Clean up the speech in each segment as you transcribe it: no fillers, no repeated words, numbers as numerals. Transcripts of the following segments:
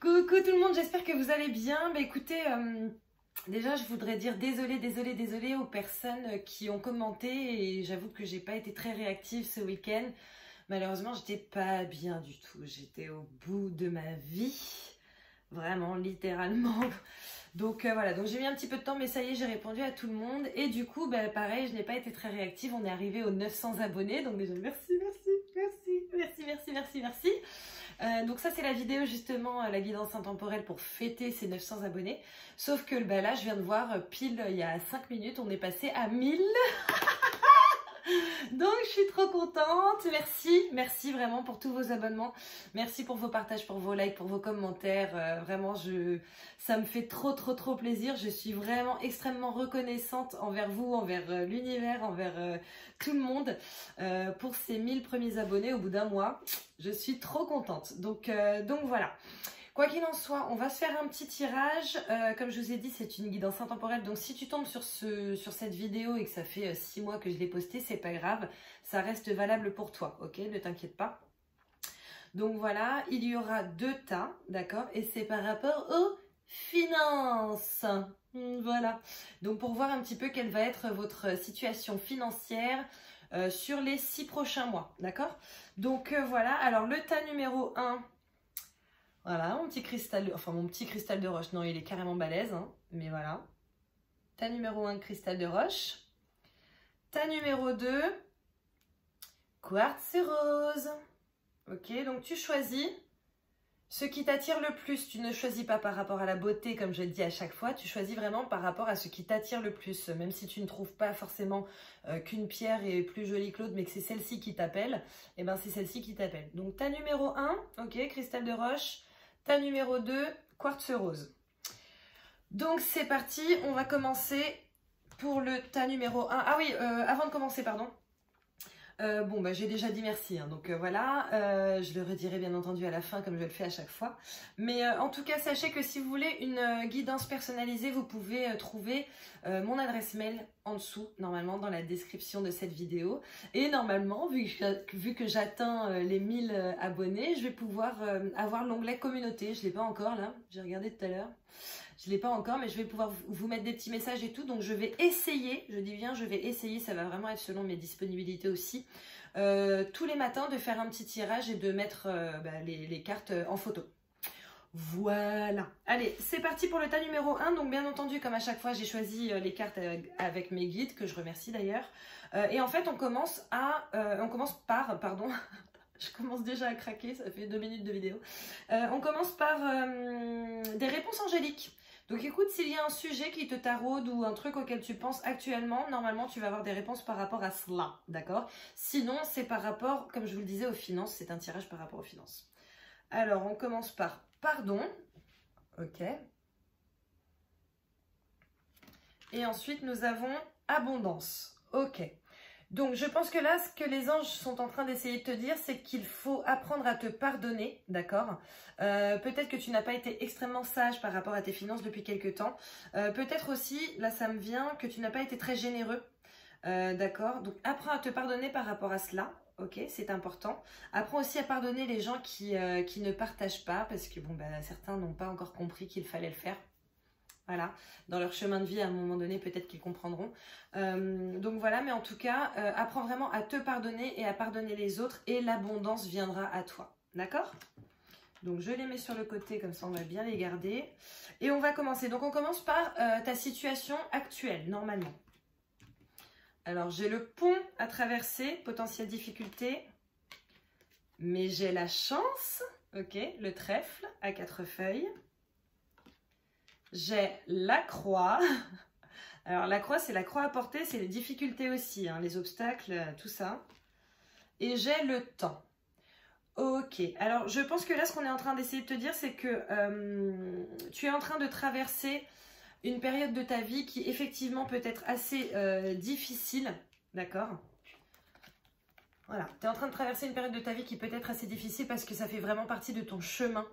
Coucou tout le monde, j'espère que vous allez bien. Bah écoutez, déjà je voudrais dire désolée aux personnes qui ont commenté et j'avoue que j'ai pas été très réactive ce week-end. Malheureusement, j'étais pas bien du tout. J'étais au bout de ma vie, vraiment, littéralement. Donc voilà, donc j'ai mis un petit peu de temps, mais ça y est, j'ai répondu à tout le monde. Et du coup, bah, pareil, je n'ai pas été très réactive. On est arrivé aux 900 abonnés, donc déjà merci. Donc ça c'est la vidéo justement, la guidance intemporelle pour fêter ces 900 abonnés. Sauf que bah, là je viens de voir pile il y a 5 minutes, on est passé à 1000. Donc je suis trop contente, merci vraiment pour tous vos abonnements, merci pour vos partages, pour vos likes, pour vos commentaires, vraiment ça me fait trop plaisir, je suis vraiment extrêmement reconnaissante envers vous, envers l'univers, envers tout le monde pour ces 1000 premiers abonnés au bout d'un mois, je suis trop contente, donc voilà. Quoi qu'il en soit, on va se faire un petit tirage. Comme je vous ai dit, c'est une guidance intemporelle. Donc si tu tombes sur cette vidéo et que ça fait 6 mois que je l'ai postée, c'est pas grave. Ça reste valable pour toi, ok? Ne t'inquiète pas. Donc voilà, il y aura 2 tas, d'accord? Et c'est par rapport aux finances. Voilà. Donc pour voir un petit peu quelle va être votre situation financière sur les 6 prochains mois, d'accord? Donc voilà, alors le tas numéro 1... Voilà, mon petit cristal de roche, non, il est carrément balèze, hein, mais voilà. Tas numéro 1, cristal de roche. Tas numéro 2, quartz rose. Ok, donc tu choisis ce qui t'attire le plus. Tu ne choisis pas par rapport à la beauté, comme je le dis à chaque fois, tu choisis vraiment par rapport à ce qui t'attire le plus. Même si tu ne trouves pas forcément qu'une pierre est plus jolie que l'autre, mais que c'est celle-ci qui t'appelle, et ben c'est celle-ci qui t'appelle. Donc tas numéro 1, ok, cristal de roche. Tas numéro 2, quartz rose. Donc c'est parti, on va commencer pour le tas numéro 1. Ah oui, avant de commencer, pardon. Bon, bah, j'ai déjà dit merci, hein, donc voilà, je le redirai bien entendu à la fin comme je le fais à chaque fois. Mais en tout cas, sachez que si vous voulez une guidance personnalisée, vous pouvez trouver mon adresse mail en dessous, normalement dans la description de cette vidéo. Et normalement, vu que j'atteins les 1000 abonnés, je vais pouvoir avoir l'onglet communauté. Je ne l'ai pas encore là, j'ai regardé tout à l'heure. Je ne l'ai pas encore, mais je vais pouvoir vous mettre des petits messages et tout. Donc, je vais essayer, je dis bien, je vais essayer, ça va vraiment être selon mes disponibilités aussi, tous les matins de faire un petit tirage et de mettre les cartes en photo. Voilà. Allez, c'est parti pour le tas numéro 1. Donc, bien entendu, comme à chaque fois, j'ai choisi les cartes avec mes guides, que je remercie d'ailleurs. Et en fait, on commence par, pardon... Je commence déjà à craquer, ça fait 2 minutes de vidéo. On commence par des réponses angéliques. Donc écoute, s'il y a un sujet qui te taraude ou un truc auquel tu penses actuellement, normalement tu vas avoir des réponses par rapport à cela, d'accord? Sinon, c'est par rapport, comme je vous le disais, aux finances, c'est un tirage par rapport aux finances. Alors, on commence par pardon, ok. Et ensuite, nous avons abondance, ok. Donc, je pense que là, ce que les anges sont en train d'essayer de te dire, c'est qu'il faut apprendre à te pardonner, d'accord? Peut-être que tu n'as pas été extrêmement sage par rapport à tes finances depuis quelques temps. Peut-être aussi, là, ça me vient, que tu n'as pas été très généreux, d'accord? Donc, apprends à te pardonner par rapport à cela, ok? C'est important. Apprends aussi à pardonner les gens qui ne partagent pas, parce que, bon, bah, certains n'ont pas encore compris qu'il fallait le faire. Voilà, dans leur chemin de vie, à un moment donné, peut-être qu'ils comprendront. Donc voilà, mais en tout cas, apprends vraiment à te pardonner et à pardonner les autres et l'abondance viendra à toi. D'accord? Donc je les mets sur le côté, comme ça on va bien les garder. Et on va commencer. Donc on commence par ta situation actuelle, normalement. Alors j'ai le pont à traverser, potentielle difficulté, mais j'ai la chance, ok, le trèfle à 4 feuilles. J'ai la croix. Alors la croix, c'est la croix à porter, c'est les difficultés aussi, hein, les obstacles, tout ça. Et j'ai le temps. Ok, alors je pense que là, ce qu'on est en train d'essayer de te dire, c'est que tu es en train de traverser une période de ta vie qui effectivement peut être assez difficile, d'accord? Voilà, tu es en train de traverser une période de ta vie qui peut être assez difficile parce que ça fait vraiment partie de ton chemin,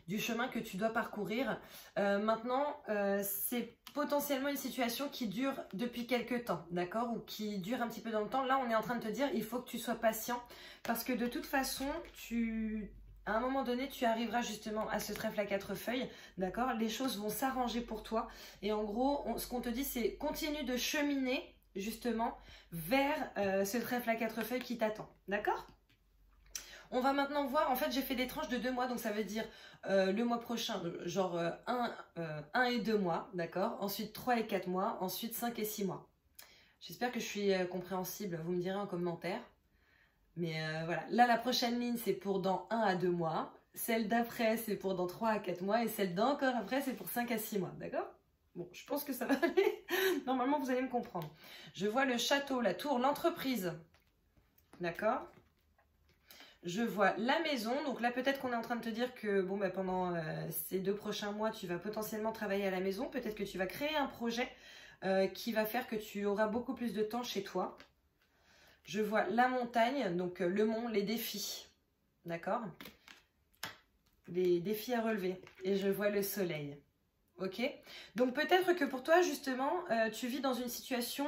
du chemin que tu dois parcourir. Maintenant, c'est potentiellement une situation qui dure depuis quelques temps, d'accord? Ou qui dure un petit peu dans le temps. Là, on est en train de te dire, il faut que tu sois patient parce que de toute façon, tu À un moment donné, tu arriveras justement à ce trèfle à 4 feuilles, d'accord? Les choses vont s'arranger pour toi. Et en gros, ce qu'on te dit, c'est continue de cheminer justement vers ce trèfle à 4 feuilles qui t'attend, d'accord? On va maintenant voir, en fait j'ai fait des tranches de 2 mois, donc ça veut dire le mois prochain, genre 1 et 2 mois, d'accord? Ensuite 3 et 4 mois, ensuite 5 et 6 mois. J'espère que je suis compréhensible, vous me direz en commentaire. Mais voilà, là la prochaine ligne c'est pour dans 1 à 2 mois, celle d'après c'est pour dans 3 à 4 mois et celle d'encore après c'est pour 5 à 6 mois, d'accord? Bon, je pense que ça va aller, normalement vous allez me comprendre. Je vois le château, la tour, l'entreprise, d'accord? Je vois la maison, donc là peut-être qu'on est en train de te dire que bon, bah, pendant ces 2 prochains mois, tu vas potentiellement travailler à la maison. Peut-être que tu vas créer un projet qui va faire que tu auras beaucoup plus de temps chez toi. Je vois la montagne, donc le mont, les défis, d'accord? Les défis à relever. Et je vois le soleil, ok? Donc peut-être que pour toi, justement, tu vis dans une situation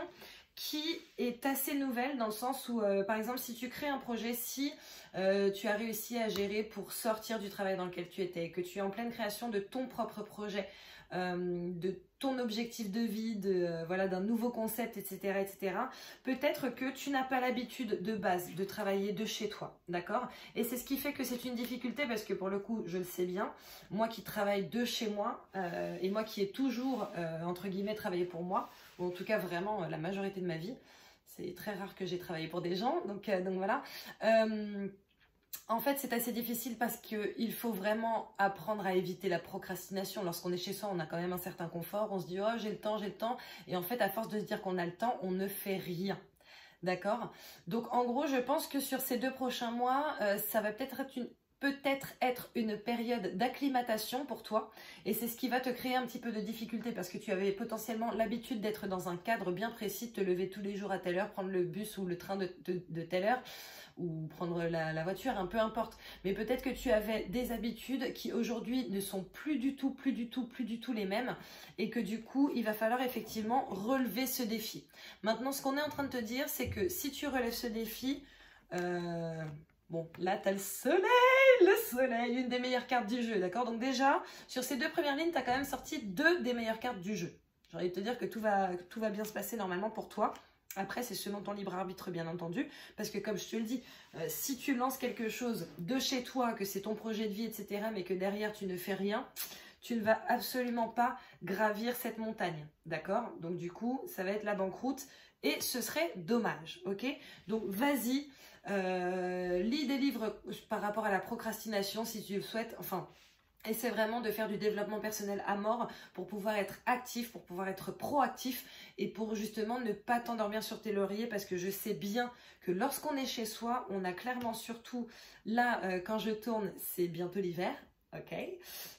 qui est assez nouvelle dans le sens où, par exemple, si tu crées un projet, si tu as réussi à gérer pour sortir du travail dans lequel tu étais, que tu es en pleine création de ton propre projet, de ton objectif de vie, voilà, d'un nouveau concept, etc., etc., peut-être que tu n'as pas l'habitude de base de travailler de chez toi, d'accord? Et c'est ce qui fait que c'est une difficulté parce que pour le coup, je le sais bien, moi qui travaille de chez moi et moi qui ai toujours, entre guillemets, travaillé pour moi, ou en tout cas vraiment la majorité de ma vie, c'est très rare que j'ai travaillé pour des gens, donc voilà. En fait, c'est assez difficile parce qu'il faut vraiment apprendre à éviter la procrastination. Lorsqu'on est chez soi, on a quand même un certain confort. On se dit « Oh, j'ai le temps, j'ai le temps ». Et en fait, à force de se dire qu'on a le temps, on ne fait rien. D'accord? Donc, en gros, je pense que sur ces 2 prochains mois, ça va peut-être être une période d'acclimatation pour toi et c'est ce qui va te créer un petit peu de difficulté parce que tu avais potentiellement l'habitude d'être dans un cadre bien précis, de te lever tous les jours à telle heure, prendre le bus ou le train de telle heure ou prendre la voiture, hein, peu importe. Mais peut-être que tu avais des habitudes qui aujourd'hui ne sont plus du tout les mêmes et que du coup, il va falloir effectivement relever ce défi. Maintenant, ce qu'on est en train de te dire, c'est que si tu relèves ce défi, bon, là, tu as le soleil, une des meilleures cartes du jeu, d'accord? Donc déjà, sur ces 2 premières lignes, tu as quand même sorti 2 des meilleures cartes du jeu. J'ai envie de te dire que tout va bien se passer normalement pour toi. Après, c'est selon ton libre arbitre, bien entendu, parce que comme je te le dis, si tu lances quelque chose de chez toi, que c'est ton projet de vie, etc., mais que derrière, tu ne fais rien, tu ne vas absolument pas gravir cette montagne, d'accord? Donc du coup, ça va être la banqueroute et ce serait dommage, ok? Donc vas-y, lis des livres par rapport à la procrastination si tu le souhaites, enfin... Essaie vraiment de faire du développement personnel à mort pour pouvoir être actif, pour pouvoir être proactif et pour justement ne pas t'endormir sur tes lauriers parce que je sais bien que lorsqu'on est chez soi, on a clairement surtout, là quand je tourne, c'est bientôt l'hiver. Ok,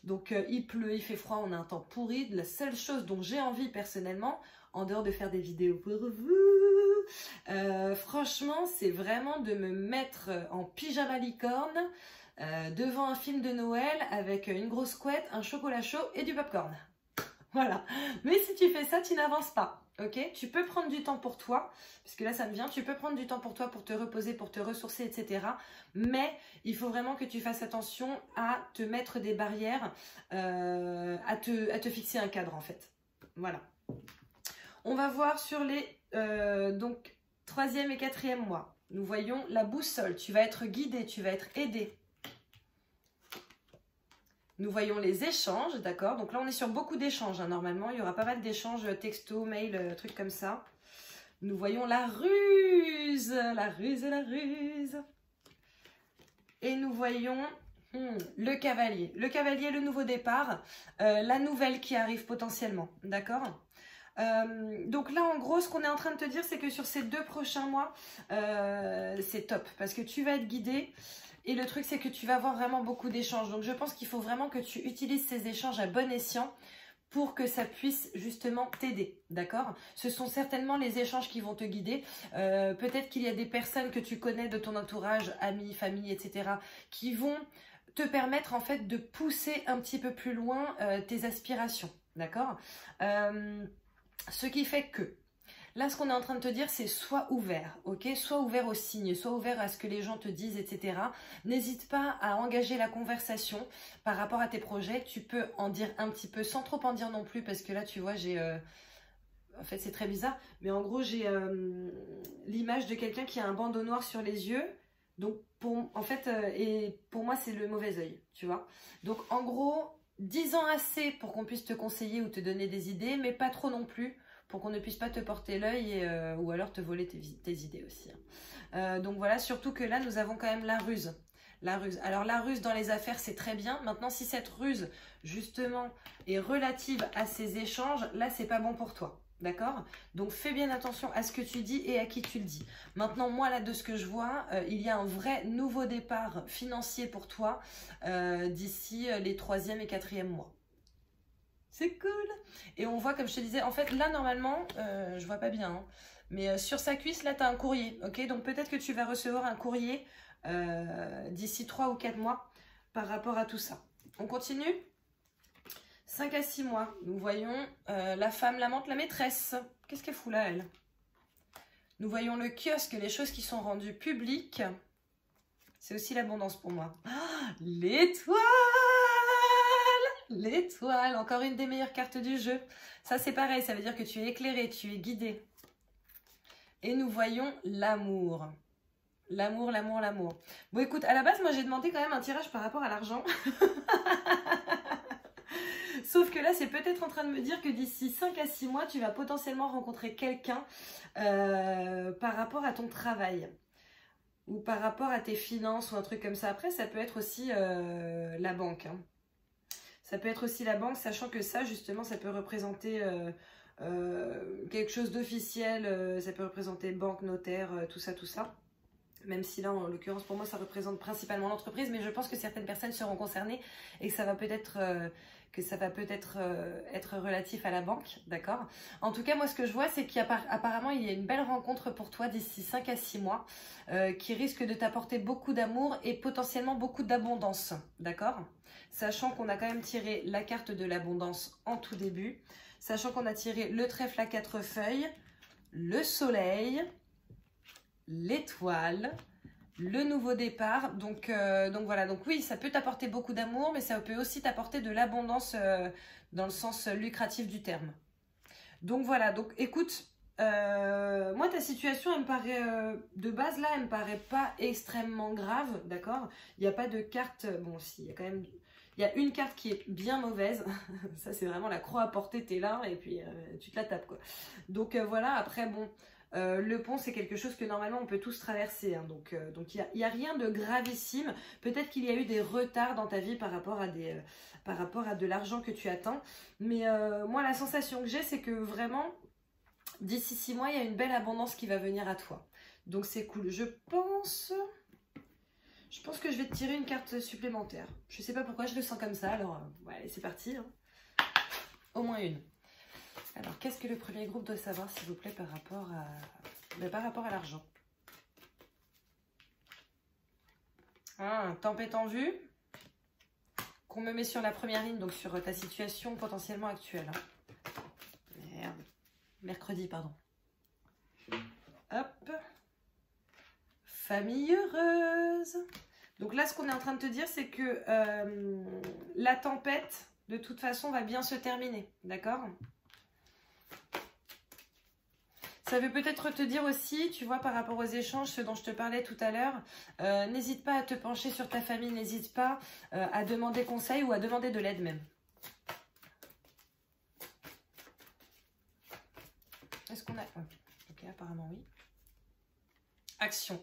donc il pleut, il fait froid, on a un temps pourri. La seule chose dont j'ai envie personnellement, en dehors de faire des vidéos pour vous, franchement, c'est vraiment de me mettre en pyjama licorne devant un film de Noël avec une grosse couette, un chocolat chaud et du popcorn. Voilà. Mais si tu fais ça, tu n'avances pas. Ok? Tu peux prendre du temps pour toi, parce que là ça me vient, tu peux prendre du temps pour toi, pour te reposer, pour te ressourcer, etc. Mais il faut vraiment que tu fasses attention à te mettre des barrières, à te fixer un cadre en fait. Voilà. On va voir sur les donc 3e et 4e mois. Nous voyons la boussole. Tu vas être guidé, tu vas être aidé. Nous voyons les échanges, d'accord? Donc là, on est sur beaucoup d'échanges, hein, normalement. Il y aura pas mal d'échanges texto, mail, trucs comme ça. Nous voyons la ruse, la ruse et la ruse. Et nous voyons le cavalier. Le cavalier, le nouveau départ, la nouvelle qui arrive potentiellement, d'accord? Donc là, en gros, ce qu'on est en train de te dire, c'est que sur ces 2 prochains mois, c'est top parce que tu vas être guidé. Et le truc, c'est que tu vas avoir vraiment beaucoup d'échanges. Donc, je pense qu'il faut vraiment que tu utilises ces échanges à bon escient pour que ça puisse justement t'aider, d'accord? Ce sont certainement les échanges qui vont te guider. Peut-être qu'il y a des personnes que tu connais de ton entourage, amis, famille, etc., qui vont te permettre en fait de pousser un petit peu plus loin tes aspirations, d'accord? Ce qui fait que Là, ce qu'on est en train de te dire, c'est sois ouvert, ok? Sois ouvert aux signes, sois ouvert à ce que les gens te disent, etc. N'hésite pas à engager la conversation par rapport à tes projets. Tu peux en dire un petit peu, sans trop en dire non plus, parce que là, tu vois, j'ai... En fait, c'est très bizarre, mais en gros, j'ai l'image de quelqu'un qui a un bandeau noir sur les yeux. Donc, et pour moi, c'est le mauvais œil, tu vois. Donc, en gros, 10 ans assez pour qu'on puisse te conseiller ou te donner des idées, mais pas trop non plus, pour qu'on ne puisse pas te porter l'œil ou alors te voler tes idées aussi. Donc voilà, surtout que là, nous avons quand même la ruse. La ruse. Alors la ruse dans les affaires, c'est très bien. Maintenant, si cette ruse, justement, est relative à ces échanges, là, c'est pas bon pour toi. D'accord? Donc fais bien attention à ce que tu dis et à qui tu le dis. Maintenant, moi, là, de ce que je vois, il y a un vrai nouveau départ financier pour toi d'ici les 3e et 4e mois. C'est cool. Et on voit, comme je te disais, en fait, là, normalement, je vois pas bien, hein, mais sur sa cuisse, là, tu as un courrier, ok? Donc, peut-être que tu vas recevoir un courrier d'ici 3 ou 4 mois par rapport à tout ça. On continue? 5 à 6 mois, nous voyons la femme, l'amante, la maîtresse. Qu'est-ce qu'elle fout là, elle? Nous voyons le kiosque, les choses qui sont rendues publiques. C'est aussi l'abondance pour moi. Ah, l'étoile! L'étoile, encore une des meilleures cartes du jeu. Ça, c'est pareil, ça veut dire que tu es éclairé, tu es guidé. Et nous voyons l'amour. L'amour, l'amour, l'amour. Bon, écoute, à la base, moi, j'ai demandé quand même un tirage par rapport à l'argent. Sauf que là, c'est peut-être en train de me dire que d'ici 5 à 6 mois, tu vas potentiellement rencontrer quelqu'un par rapport à ton travail. Ou par rapport à tes finances ou un truc comme ça. Après, ça peut être aussi la banque, hein. Ça peut être aussi la banque, sachant que ça, justement, ça peut représenter quelque chose d'officiel. Ça peut représenter banque, notaire, tout ça, tout ça. Même si là, en l'occurrence, pour moi, ça représente principalement l'entreprise. Mais je pense que certaines personnes seront concernées et que ça va peut-être être relatif à la banque, d'accord? En tout cas, moi, ce que je vois, c'est qu'apparemment, il y a une belle rencontre pour toi d'ici 5 à 6 mois qui risque de t'apporter beaucoup d'amour et potentiellement beaucoup d'abondance, d'accord? Sachant qu'on a quand même tiré la carte de l'abondance en tout début, sachant qu'on a tiré le trèfle à 4 feuilles, le soleil, l'étoile, le nouveau départ. Donc voilà, donc oui, ça peut t'apporter beaucoup d'amour, mais ça peut aussi t'apporter de l'abondance dans le sens lucratif du terme. Donc voilà, donc écoute, moi ta situation, elle me paraît, de base là, elle me paraît pas extrêmement grave, d'accord? Il n'y a pas de carte, bon si, il y a quand même... Il y a une carte qui est bien mauvaise, ça c'est vraiment la croix à porter, t'es là et puis tu te la tapes quoi. Donc voilà, après bon, le pont c'est quelque chose que normalement on peut tous traverser, hein, donc il y a rien de gravissime. Peut-être qu'il y a eu des retards dans ta vie par rapport à de l'argent que tu attends, mais moi la sensation que j'ai c'est que vraiment d'ici 6 mois il y a une belle abondance qui va venir à toi. Donc c'est cool, je pense que je vais te tirer une carte supplémentaire. Je sais pas pourquoi, je le sens comme ça. Alors, ouais, allez, c'est parti, hein. Au moins une. Alors, qu'est-ce que le premier groupe doit savoir, s'il vous plaît, par rapport à l'argent? Tempête en vue. Qu'on me met sur la première ligne, donc sur ta situation potentiellement actuelle. Merde. Mercredi, pardon. Hop. Famille heureuse. Donc là, ce qu'on est en train de te dire, c'est que la tempête, de toute façon, va bien se terminer. D'accord? Ça veut peut-être te dire aussi, tu vois, par rapport aux échanges, ce dont je te parlais tout à l'heure, n'hésite pas à te pencher sur ta famille, n'hésite pas à demander conseil ou à demander de l'aide même. Est-ce qu'on a... Ok, apparemment oui. Action.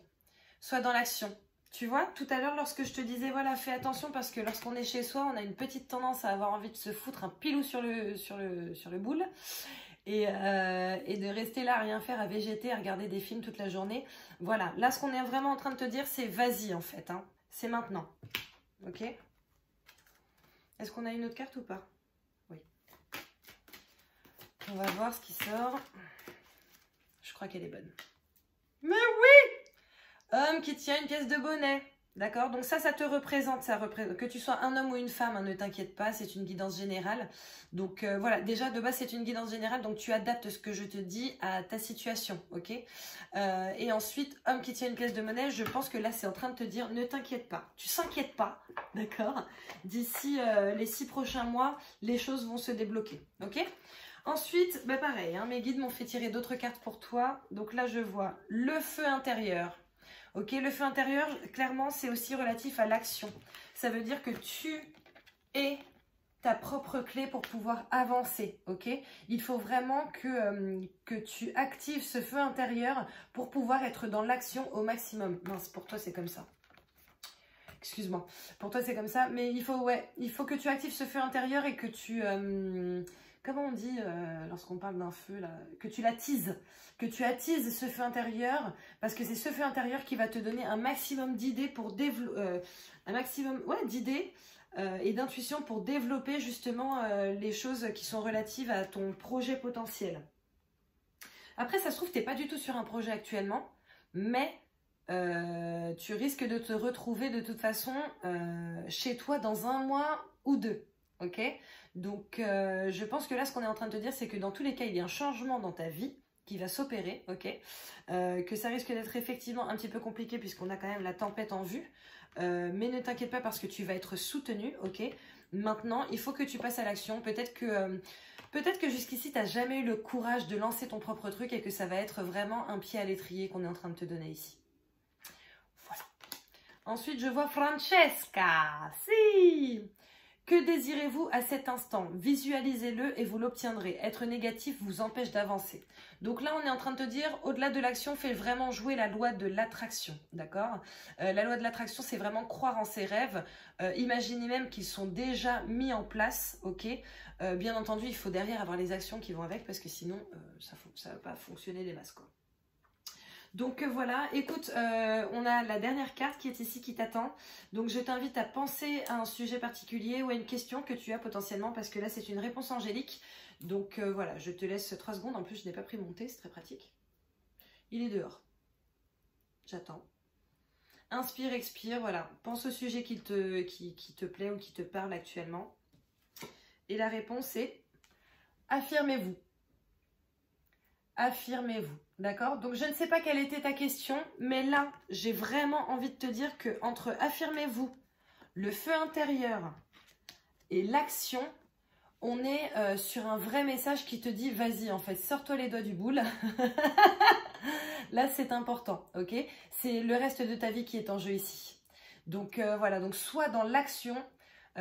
Sois dans l'action. Tu vois, tout à l'heure, lorsque je te disais, voilà, fais attention parce que lorsqu'on est chez soi, on a une petite tendance à avoir envie de se foutre un pilou sur le boule et de rester là à rien faire, à végéter, à regarder des films toute la journée. Voilà, là, ce qu'on est vraiment en train de te dire, c'est vas-y en fait, hein. C'est maintenant. Ok? Est-ce qu'on a une autre carte ou pas? Oui. On va voir ce qui sort. Je crois qu'elle est bonne. Mais oui! Homme qui tient une pièce de bonnet. D'accord? Donc ça te représente, que tu sois un homme ou une femme, hein, ne t'inquiète pas, c'est une guidance générale. Donc voilà, déjà de base c'est une guidance générale, donc tu adaptes ce que je te dis à ta situation, ok? Et ensuite, homme qui tient une pièce de monnaie, je pense que là c'est en train de te dire, ne t'inquiète pas, tu s'inquiètes pas, d'accord? D'ici les 6 prochains mois, les choses vont se débloquer, ok? Ensuite, bah pareil, hein, mes guides m'ont fait tirer d'autres cartes pour toi. Donc là je vois le feu intérieur. Ok, le feu intérieur, clairement, c'est aussi relatif à l'action. Ça veut dire que tu es ta propre clé pour pouvoir avancer, ok? Il faut vraiment que tu actives ce feu intérieur pour pouvoir être dans l'action au maximum. Mince, pour toi, c'est comme ça. Excuse-moi. Pour toi, c'est comme ça. Mais il faut que tu actives ce feu intérieur et que tu... comment on dit lorsqu'on parle d'un feu là? Que tu l'attises. Que tu attises ce feu intérieur, parce que c'est ce feu intérieur qui va te donner un maximum d'idées pour développer, un maximum d'idées et d'intuition pour développer justement les choses qui sont relatives à ton projet potentiel. Après, ça se trouve, tu n'es pas du tout sur un projet actuellement, mais tu risques de te retrouver de toute façon chez toi dans 1 mois ou 2. Ok? Donc, je pense que là, ce qu'on est en train de te dire, c'est que dans tous les cas, il y a un changement dans ta vie qui va s'opérer, ok, que ça risque d'être effectivement un petit peu compliqué puisqu'on a quand même la tempête en vue, mais ne t'inquiète pas parce que tu vas être soutenu, ok. Maintenant, il faut que tu passes à l'action. Peut-être que jusqu'ici, tu n'as jamais eu le courage de lancer ton propre truc et que ça va être vraiment un pied à l'étrier qu'on est en train de te donner ici. Voilà. Ensuite, je vois Francesca. Si! Que désirez-vous à cet instant? Visualisez-le et vous l'obtiendrez. Être négatif vous empêche d'avancer. Donc là, on est en train de te dire, au-delà de l'action, fais vraiment jouer la loi de l'attraction. D'accord? La loi de l'attraction, c'est vraiment croire en ses rêves. Imaginez même qu'ils sont déjà mis en place. Ok? Bien entendu, il faut derrière avoir les actions qui vont avec parce que sinon, ça ne va pas fonctionner des masses, quoi. Donc voilà, écoute, on a la dernière carte qui est ici qui t'attend. Donc je t'invite à penser à un sujet particulier ou à une question que tu as potentiellement parce que là c'est une réponse angélique. Donc voilà, je te laisse 3 secondes. En plus, je n'ai pas pris mon thé, c'est très pratique. Il est dehors. J'attends. Inspire, expire, voilà. Pense au sujet qui te plaît ou qui te parle actuellement. Et la réponse est affirmez-vous. Affirmez-vous. D'accord? Donc, je ne sais pas quelle était ta question, mais là, j'ai vraiment envie de te dire que entre affirmez-vous, le feu intérieur et l'action, on est sur un vrai message qui te dit vas-y, en fait, sors-toi les doigts du boule. Là, c'est important, ok? C'est le reste de ta vie qui est en jeu ici. Donc, voilà, donc soit dans l'action,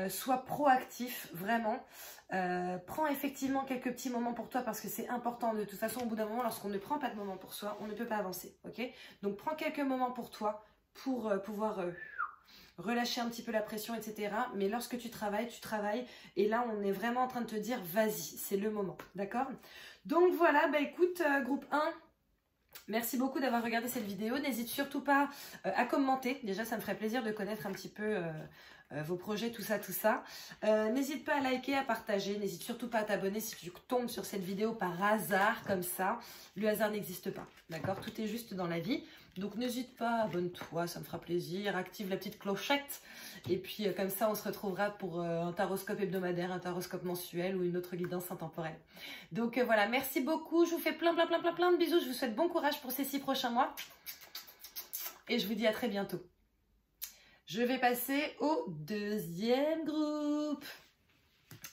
sois proactif, vraiment. Prends effectivement quelques petits moments pour toi parce que c'est important. De toute façon, au bout d'un moment, lorsqu'on ne prend pas de moments pour soi, on ne peut pas avancer. Ok? Donc, prends quelques moments pour toi pour pouvoir relâcher un petit peu la pression, etc. Mais lorsque tu travailles. Et là, on est vraiment en train de te dire, vas-y, c'est le moment. D'accord? Donc, voilà, bah écoute, groupe 1. Merci beaucoup d'avoir regardé cette vidéo. N'hésite surtout pas à commenter. Déjà, ça me ferait plaisir de connaître un petit peu vos projets, tout ça. N'hésite pas à liker, à partager. N'hésite surtout pas à t'abonner si tu tombes sur cette vidéo par hasard, comme ça. Le hasard n'existe pas, d'accord? Tout est juste dans la vie. Donc, n'hésite pas, abonne-toi, ça me fera plaisir. Active la petite clochette. Et puis, comme ça, on se retrouvera pour un taroscope hebdomadaire, un taroscope mensuel ou une autre guidance intemporelle. Donc, voilà, merci beaucoup. Je vous fais plein de bisous. Je vous souhaite bon courage pour ces 6 prochains mois. Et je vous dis à très bientôt. Je vais passer au deuxième groupe.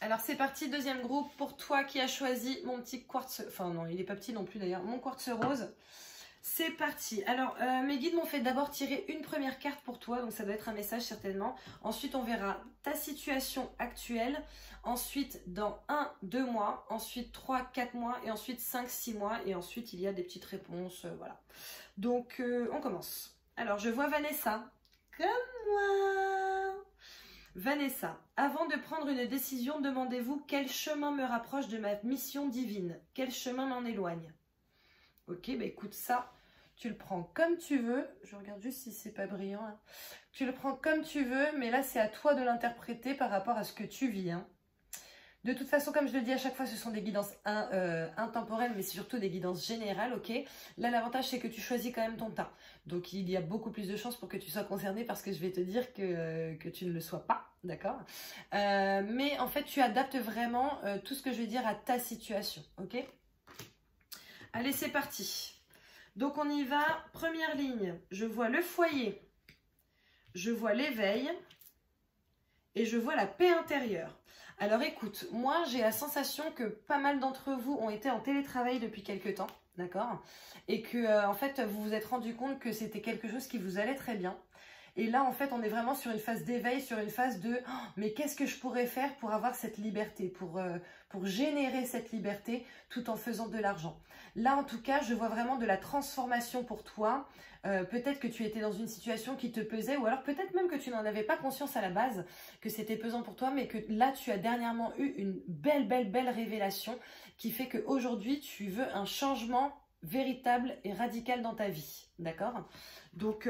Alors, c'est parti, deuxième groupe. Pour toi qui as choisi mon petit quartz... Enfin, non, il n'est pas petit non plus d'ailleurs. Mon quartz rose. C'est parti. Alors, mes guides m'ont fait d'abord tirer une première carte pour toi. Donc, ça doit être un message certainement. Ensuite, on verra ta situation actuelle. Ensuite, dans 1-2 mois. Ensuite, 3-4 mois. Et ensuite, 5-6 mois. Et ensuite, il y a des petites réponses. Voilà. Donc, on commence. Alors, je vois Vanessa. Comme moi. Vanessa, avant de prendre une décision, demandez-vous quel chemin me rapproche de ma mission divine. Quel chemin m'en éloigne. Ok, bah écoute, ça, tu le prends comme tu veux. Je regarde juste si c'est pas brillant. Hein. Tu le prends comme tu veux, mais là, c'est à toi de l'interpréter par rapport à ce que tu vis. Hein. De toute façon, comme je le dis à chaque fois, ce sont des guidances intemporelles, mais c'est surtout des guidances générales, ok? Là, l'avantage, c'est que tu choisis quand même ton tas. Donc, il y a beaucoup plus de chances pour que tu sois concerné parce que je vais te dire que tu ne le sois pas, d'accord? Mais en fait, tu adaptes vraiment tout ce que je vais dire à ta situation, ok? Allez, c'est parti. Donc, on y va. Première ligne, je vois le foyer, je vois l'éveil et je vois la paix intérieure. Alors écoute, moi j'ai la sensation que pas mal d'entre vous ont été en télétravail depuis quelques temps, d'accord? Et que en fait vous vous êtes rendu compte que c'était quelque chose qui vous allait très bien. Et là en fait on est vraiment sur une phase d'éveil, sur une phase de oh, mais qu'est-ce que je pourrais faire pour avoir cette liberté, pour générer cette liberté tout en faisant de l'argent. Là en tout cas je vois vraiment de la transformation pour toi. Peut-être que tu étais dans une situation qui te pesait ou alors peut-être même que tu n'en avais pas conscience à la base, que c'était pesant pour toi, mais que là tu as dernièrement eu une belle révélation qui fait qu'aujourd'hui tu veux un changement véritable et radical dans ta vie, d'accord? Donc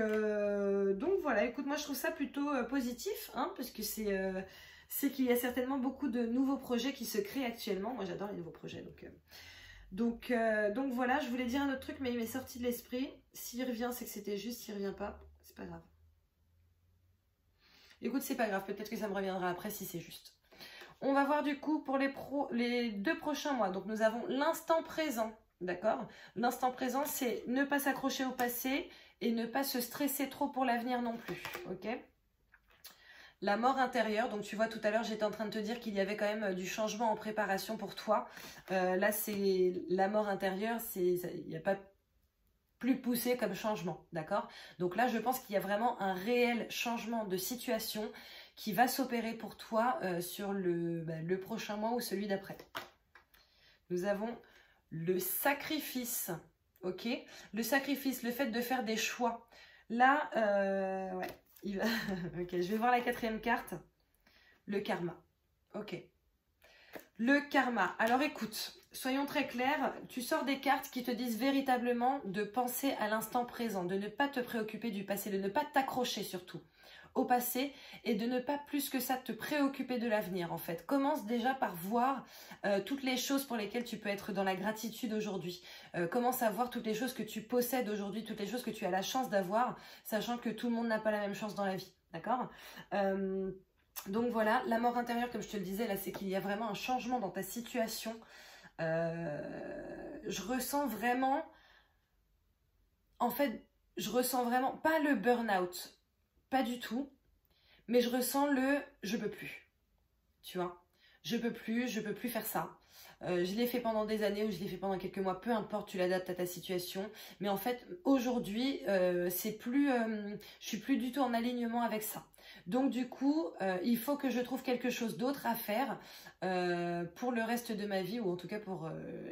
voilà, écoute, moi je trouve ça plutôt positif, hein, parce que c'est qu'il y a certainement beaucoup de nouveaux projets qui se créent actuellement. Moi j'adore les nouveaux projets, donc voilà, je voulais dire un autre truc, mais il m'est sorti de l'esprit. S'il revient, c'est que c'était juste. S'il revient pas, c'est pas grave. Écoute, c'est pas grave. Peut-être que ça me reviendra après si c'est juste. On va voir du coup pour les 2 prochains mois. Donc nous avons l'instant présent, d'accord? L'instant présent, c'est ne pas s'accrocher au passé et ne pas se stresser trop pour l'avenir non plus, ok? La mort intérieure, donc tu vois tout à l'heure j'étais en train de te dire qu'il y avait quand même du changement en préparation pour toi. Là c'est la mort intérieure, il n'y a pas plus poussé comme changement, d'accord? Donc là je pense qu'il y a vraiment un réel changement de situation qui va s'opérer pour toi sur le prochain mois ou celui d'après. Nous avons le sacrifice, ok? Le sacrifice, le fait de faire des choix. Là, ouais. Ok, je vais voir la 4e carte. Le karma. Ok. Le karma. Alors écoute, soyons très clairs. Tu sors des cartes qui te disent véritablement de penser à l'instant présent, de ne pas te préoccuper du passé, de ne pas t'accrocher surtout au passé et de ne pas plus que ça te préoccuper de l'avenir en fait. Commence déjà par voir toutes les choses pour lesquelles tu peux être dans la gratitude aujourd'hui. Commence à voir toutes les choses que tu possèdes aujourd'hui, toutes les choses que tu as la chance d'avoir, sachant que tout le monde n'a pas la même chance dans la vie, d'accord? Donc voilà, la mort intérieure, comme je te le disais, là c'est qu'il y a vraiment un changement dans ta situation. Je ressens vraiment, en fait, je ressens vraiment, pas le burn-out, pas du tout, mais je ressens je peux plus, tu vois, je peux plus faire ça. Je l'ai fait pendant des années ou je l'ai fait pendant quelques mois, peu importe, tu l'adaptes à ta situation. Mais en fait, aujourd'hui, c'est plus, je suis plus du tout en alignement avec ça. Donc du coup, il faut que je trouve quelque chose d'autre à faire pour le reste de ma vie, ou en tout cas pour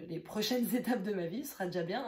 les prochaines étapes de ma vie, ce sera déjà bien.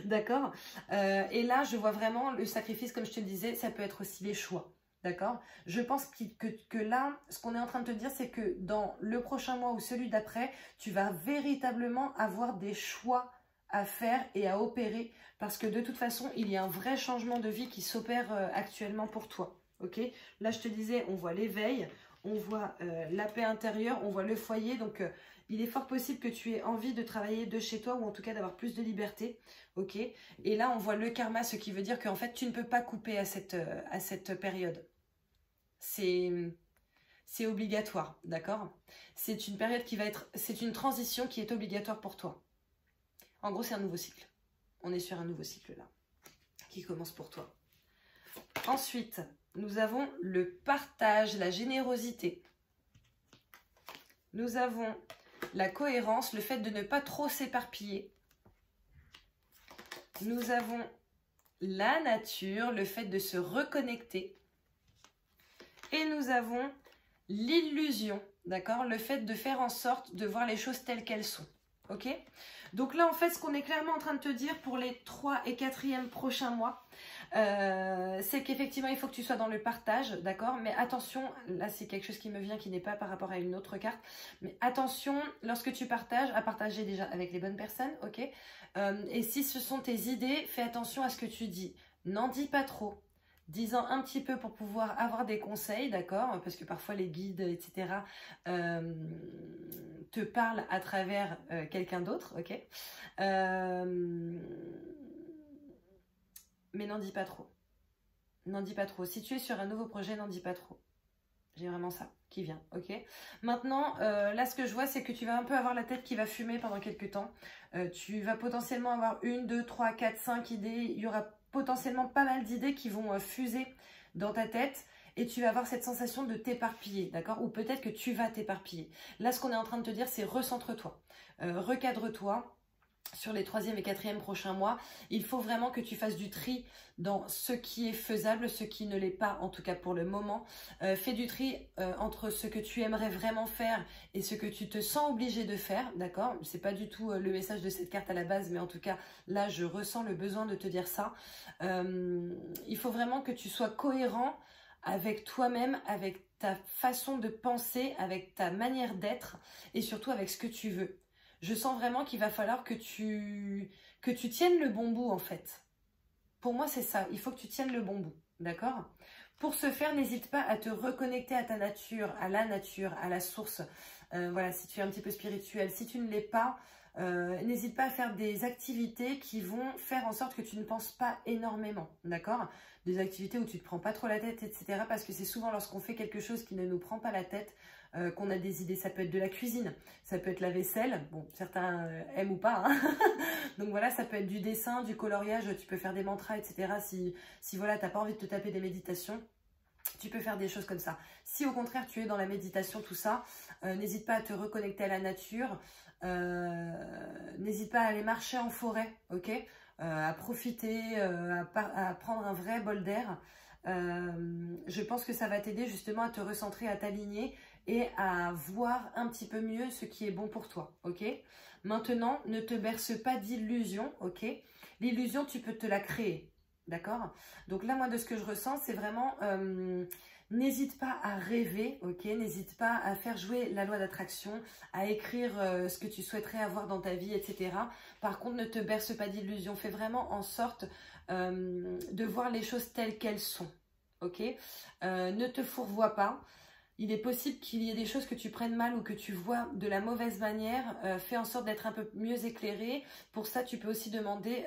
D'accord? Et là, je vois vraiment le sacrifice, comme je te le disais, ça peut être aussi les choix. D'accord? Je pense que là, ce qu'on est en train de te dire, c'est que dans le prochain mois ou celui d'après, tu vas véritablement avoir des choix à faire et à opérer parce que de toute façon, il y a un vrai changement de vie qui s'opère actuellement pour toi. Ok? Là, je te disais, on voit l'éveil, on voit la paix intérieure, on voit le foyer. Donc, il est fort possible que tu aies envie de travailler de chez toi ou en tout cas d'avoir plus de liberté. Ok? Et là, on voit le karma, ce qui veut dire qu'en fait, tu ne peux pas couper à cette période. C'est obligatoire, d'accord? C'est une période qui va être... C'est une transition qui est obligatoire pour toi. En gros, c'est un nouveau cycle. On est sur un nouveau cycle là, qui commence pour toi. Ensuite, nous avons le partage, la générosité. Nous avons la cohérence, le fait de ne pas trop s'éparpiller. Nous avons la nature, le fait de se reconnecter. Et nous avons l'illusion, d'accord? Le fait de faire en sorte de voir les choses telles qu'elles sont, ok? Donc là, en fait, ce qu'on est clairement en train de te dire pour les 3 et 4e prochains mois, c'est qu'effectivement, il faut que tu sois dans le partage, d'accord? Mais attention, là, c'est quelque chose qui me vient, qui n'est pas par rapport à une autre carte. Mais attention, lorsque tu partages, à partager déjà avec les bonnes personnes, ok? Et si ce sont tes idées, fais attention à ce que tu dis. N'en dis pas trop. 10 ans un petit peu pour pouvoir avoir des conseils, d'accord? Parce que parfois les guides, etc., te parlent à travers quelqu'un d'autre, ok? Mais n'en dis pas trop. N'en dis pas trop. Si tu es sur un nouveau projet, n'en dis pas trop. J'ai vraiment ça qui vient, ok? Maintenant, là, ce que je vois, c'est que tu vas un peu avoir la tête qui va fumer pendant quelques temps. Tu vas potentiellement avoir 1, 2, 3, 4, 5 idées. Il y aura potentiellement pas mal d'idées qui vont fuser dans ta tête. Et tu vas avoir cette sensation de t'éparpiller, d'accord? Ou peut-être que tu vas t'éparpiller. Là, ce qu'on est en train de te dire, c'est recentre-toi. Recadre-toi. Sur les 3e et 4e prochains mois, il faut vraiment que tu fasses du tri dans ce qui est faisable, ce qui ne l'est pas, en tout cas pour le moment. Fais du tri entre ce que tu aimerais vraiment faire et ce que tu te sens obligé de faire, d'accord? C'est pas du tout le message de cette carte à la base, mais en tout cas, là, je ressens le besoin de te dire ça. Il faut vraiment que tu sois cohérent avec toi-même, avec ta façon de penser, avec ta manière d'être et surtout avec ce que tu veux. Je sens vraiment qu'il va falloir que tu tiennes le bon bout en fait. Pour moi, c'est ça. Il faut que tu tiennes le bon bout. D'accord? Pour ce faire, n'hésite pas à te reconnecter à ta nature, à la source. Voilà, si tu es un petit peu spirituel. Si tu ne l'es pas, n'hésite pas à faire des activités qui vont faire en sorte que tu ne penses pas énormément. D'accord? Des activités où tu ne te prends pas trop la tête, etc. Parce que c'est souvent lorsqu'on fait quelque chose qui ne nous prend pas la tête qu'on a des idées. Ça peut être de la cuisine, ça peut être la vaisselle, bon, certains aiment ou pas, hein. Donc voilà, ça peut être du dessin, du coloriage, tu peux faire des mantras, etc. Si voilà, tu n'as pas envie de te taper des méditations, tu peux faire des choses comme ça. Si au contraire, tu es dans la méditation, tout ça, n'hésite pas à te reconnecter à la nature, n'hésite pas à aller marcher en forêt, ok? À profiter, à prendre un vrai bol d'air. Je pense que ça va t'aider justement à te recentrer, à t'aligner et à voir un petit peu mieux ce qui est bon pour toi, ok? Maintenant, ne te berce pas d'illusions, ok? L'illusion, tu peux te la créer, d'accord? Donc là, moi, de ce que je ressens, c'est vraiment... n'hésite pas à rêver, ok? N'hésite pas à faire jouer la loi d'attraction, à écrire ce que tu souhaiterais avoir dans ta vie, etc. Par contre, ne te berce pas d'illusions. Fais vraiment en sorte de voir les choses telles qu'elles sont, ok? Ne te fourvoie pas. Il est possible qu'il y ait des choses que tu prennes mal ou que tu vois de la mauvaise manière. Fais en sorte d'être un peu mieux éclairé. Pour ça, tu peux aussi demander...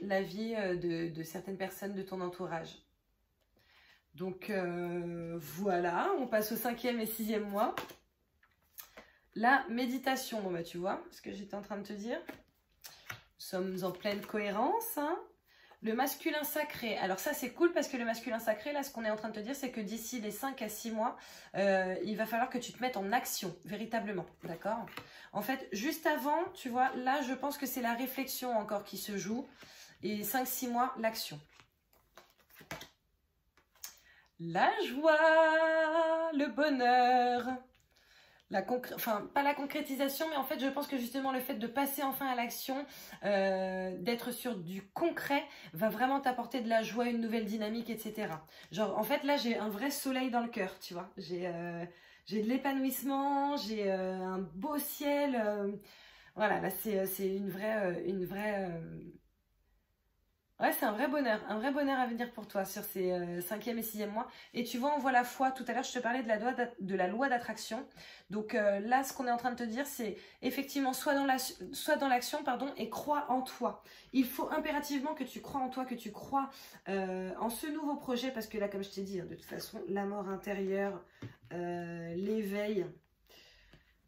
l'avis de certaines personnes de ton entourage. Donc voilà, on passe au 5e et 6e mois. La méditation, bon bah tu vois ce que j'étais en train de te dire. Nous sommes en pleine cohérence, hein. Le masculin sacré, alors ça c'est cool parce que le masculin sacré, là ce qu'on est en train de te dire, c'est que d'ici les 5 à 6 mois, il va falloir que tu te mettes en action, véritablement, d'accord? En fait, juste avant, tu vois, là je pense que c'est la réflexion encore qui se joue, et 5-6 mois, l'action. La joie, le bonheur, enfin pas la concrétisation, mais en fait je pense que justement le fait de passer enfin à l'action, d'être sur du concret, va vraiment t'apporter de la joie, une nouvelle dynamique, etc. Genre en fait là j'ai un vrai soleil dans le cœur, tu vois, j'ai de l'épanouissement, j'ai un beau ciel, voilà, là c'est une vraie ouais, c'est un vrai bonheur à venir pour toi sur ces 5e et 6e mois. Et tu vois, on voit la foi. Tout à l'heure, je te parlais de la loi d'attraction. Donc là, ce qu'on est en train de te dire, c'est effectivement soit dans l'action, pardon, et crois en toi. Il faut impérativement que tu crois en toi, que tu crois en ce nouveau projet. Parce que là, comme je t'ai dit, hein, de toute façon, la mort intérieure, l'éveil,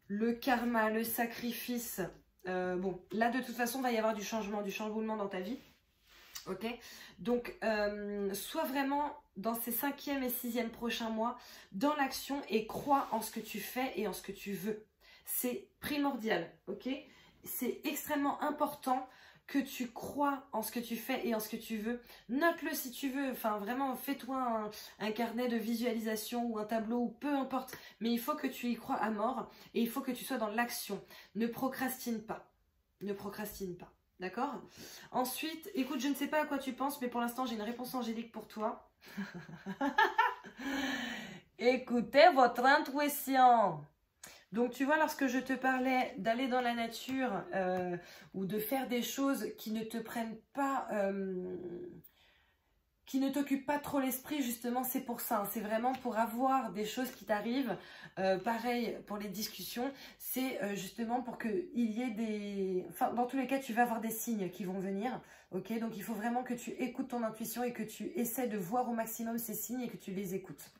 le karma, le sacrifice. Bon, là, de toute façon, il va y avoir du changement, du chamboulement dans ta vie. Ok, donc sois vraiment dans ces 5e et 6e prochains mois dans l'action et crois en ce que tu fais et en ce que tu veux. C'est primordial, ok? C'est extrêmement important que tu crois en ce que tu fais et en ce que tu veux. Note-le si tu veux, enfin vraiment fais-toi un carnet de visualisation ou un tableau ou peu importe. Mais il faut que tu y crois à mort et il faut que tu sois dans l'action. Ne procrastine pas, ne procrastine pas. D'accord? Ensuite, écoute, je ne sais pas à quoi tu penses, mais pour l'instant, j'ai une réponse angélique pour toi. Écoutez votre intuition. Donc, tu vois, lorsque je te parlais d'aller dans la nature ou de faire des choses qui ne te prennent pas, qui ne t'occupent pas trop l'esprit, justement, c'est pour ça. Hein. C'est vraiment pour avoir des choses qui t'arrivent. Pareil pour les discussions, c'est justement pour qu'il y ait des... Enfin, dans tous les cas, tu vas avoir des signes qui vont venir. Ok, donc il faut vraiment que tu écoutes ton intuition et que tu essaies de voir au maximum ces signes et que tu les écoutes.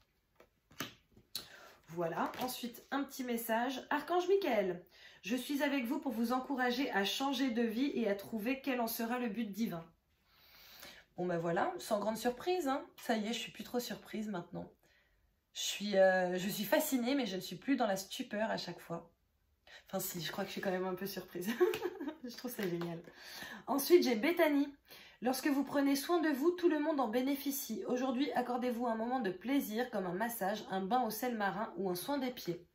Voilà, ensuite un petit message. Archange Michael, je suis avec vous pour vous encourager à changer de vie et à trouver quel en sera le but divin. Bon ben voilà, sans grande surprise, hein. Ça y est, je suis plus trop surprise maintenant. Je suis fascinée, mais je ne suis plus dans la stupeur à chaque fois. Enfin si, je crois que je suis quand même un peu surprise. Je trouve ça génial. Ensuite, j'ai Bethany. Lorsque vous prenez soin de vous, tout le monde en bénéficie. Aujourd'hui, accordez-vous un moment de plaisir comme un massage, un bain au sel marin ou un soin des pieds.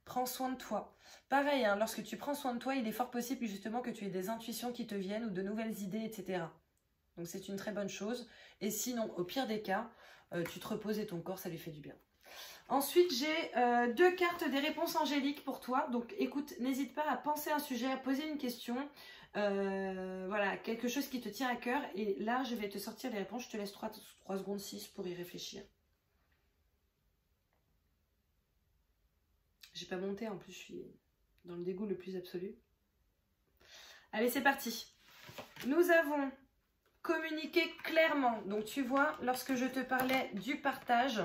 Prends soin de toi. Pareil, hein, lorsque tu prends soin de toi, il est fort possible justement que tu aies des intuitions qui te viennent ou de nouvelles idées, etc. Donc c'est une très bonne chose. Et sinon, au pire des cas, tu te reposes et ton corps, ça lui fait du bien. Ensuite, j'ai 2 cartes des réponses angéliques pour toi. Donc écoute, n'hésite pas à penser à un sujet, à poser une question. Voilà, quelque chose qui te tient à cœur. Et là, je vais te sortir les réponses. Je te laisse 3 secondes 6 pour y réfléchir. J'ai pas monté, en plus je suis dans le dégoût le plus absolu. Allez, c'est parti. Nous avons communiqué clairement. Donc tu vois, lorsque je te parlais du partage,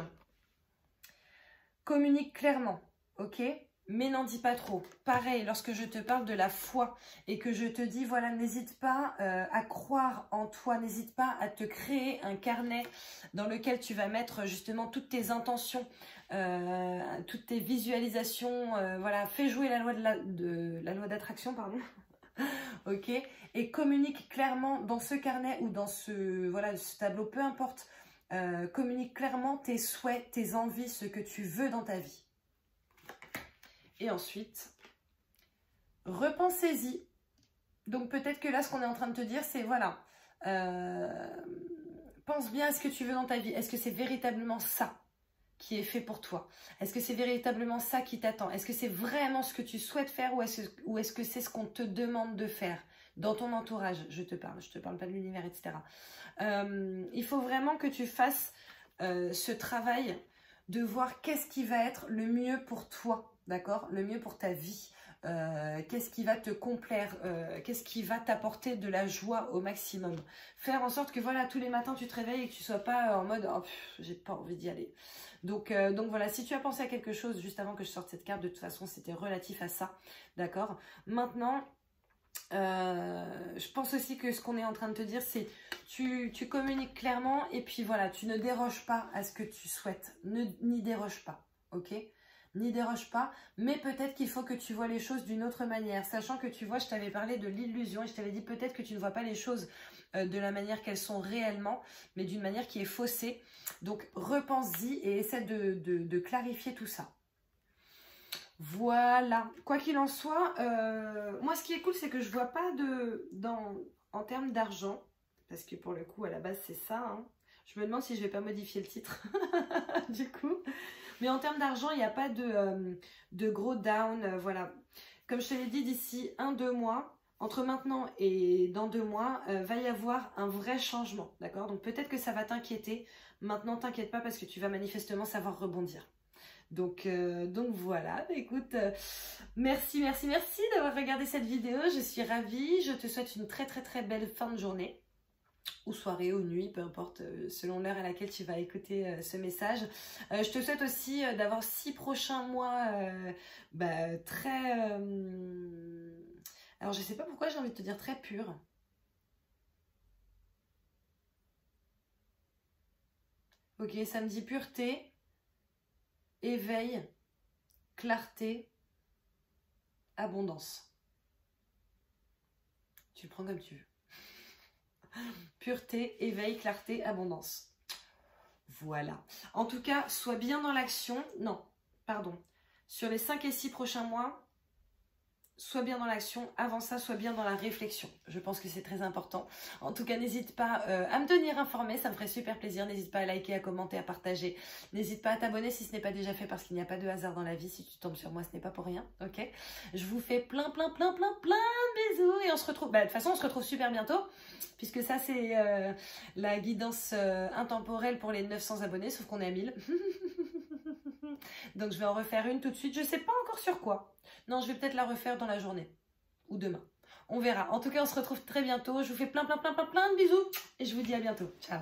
communique clairement, ok? Mais n'en dis pas trop. Pareil, lorsque je te parle de la foi et que je te dis, voilà, n'hésite pas à croire en toi, n'hésite pas à te créer un carnet dans lequel tu vas mettre justement toutes tes intentions, toutes tes visualisations, voilà, fais jouer la loi d'attraction, pardon. Ok, et communique clairement dans ce carnet ou dans ce, voilà, ce tableau, peu importe, communique clairement tes souhaits, tes envies, ce que tu veux dans ta vie. Et ensuite, repensez-y. Donc peut-être que là, ce qu'on est en train de te dire, c'est voilà, pense bien à ce que tu veux dans ta vie. Est-ce que c'est véritablement ça qui est fait pour toi? Est-ce que c'est véritablement ça qui t'attend? Est-ce que c'est vraiment ce que tu souhaites faire ou est-ce que c'est ce qu'on te demande de faire dans ton entourage? Je te parle pas de l'univers, etc. Il faut vraiment que tu fasses ce travail de voir qu'est-ce qui va être le mieux pour toi, d'accord? Le mieux pour ta vie. Qu'est-ce qui va te complaire, qu'est-ce qui va t'apporter de la joie au maximum. Faire en sorte que voilà, tous les matins tu te réveilles et que tu ne sois pas en mode oh, j'ai pas envie d'y aller. Donc voilà, si tu as pensé à quelque chose juste avant que je sorte cette carte, de toute façon c'était relatif à ça, d'accord? Maintenant, je pense aussi que ce qu'on est en train de te dire, c'est tu communiques clairement et puis voilà, tu ne déroges pas à ce que tu souhaites, n'y déroge pas, ok? N'y déroge pas, mais peut-être qu'il faut que tu vois les choses d'une autre manière, sachant que tu vois, je t'avais parlé de l'illusion et je t'avais dit peut-être que tu ne vois pas les choses de la manière qu'elles sont réellement, mais d'une manière qui est faussée. Donc repense-y et essaie de clarifier tout ça. Voilà, quoi qu'il en soit, moi ce qui est cool c'est que je vois pas en termes d'argent, parce que pour le coup à la base c'est ça, hein. Je me demande si je vais pas modifier le titre du coup, mais en termes d'argent il n'y a pas de gros down, voilà. Comme je te l'ai dit, d'ici 1-2 mois, entre maintenant et dans 2 mois, va y avoir un vrai changement, d'accord? Donc peut-être que ça va t'inquiéter, maintenant t'inquiète pas parce que tu vas manifestement savoir rebondir. Donc voilà, écoute, merci d'avoir regardé cette vidéo, je suis ravie, je te souhaite une très belle fin de journée, ou soirée, ou nuit, peu importe, selon l'heure à laquelle tu vas écouter ce message. Je te souhaite aussi d'avoir 6 prochains mois très... alors je sais pas pourquoi j'ai envie de te dire très pur. Ok, ça me dit pureté, éveil, clarté, abondance. Tu le prends comme tu veux. Pureté, éveil, clarté, abondance. Voilà. En tout cas, sois bien dans l'action. Non, pardon. Sur les 5 et 6 prochains mois, sois bien dans l'action. Avant ça, sois bien dans la réflexion. Je pense que c'est très important. En tout cas, n'hésite pas à me tenir informée. Ça me ferait super plaisir. N'hésite pas à liker, à commenter, à partager. N'hésite pas à t'abonner si ce n'est pas déjà fait parce qu'il n'y a pas de hasard dans la vie. Si tu tombes sur moi, ce n'est pas pour rien. Ok? Je vous fais plein de bisous. Et on se retrouve... Bah, de toute façon, on se retrouve super bientôt. Puisque ça, c'est la guidance intemporelle pour les 900 abonnés. Sauf qu'on est à 1000. Donc, je vais en refaire une tout de suite. Je ne sais pas encore sur quoi. Non, je vais peut-être la refaire dans la journée. Ou demain. On verra. En tout cas, on se retrouve très bientôt. Je vous fais plein de bisous. Et je vous dis à bientôt. Ciao.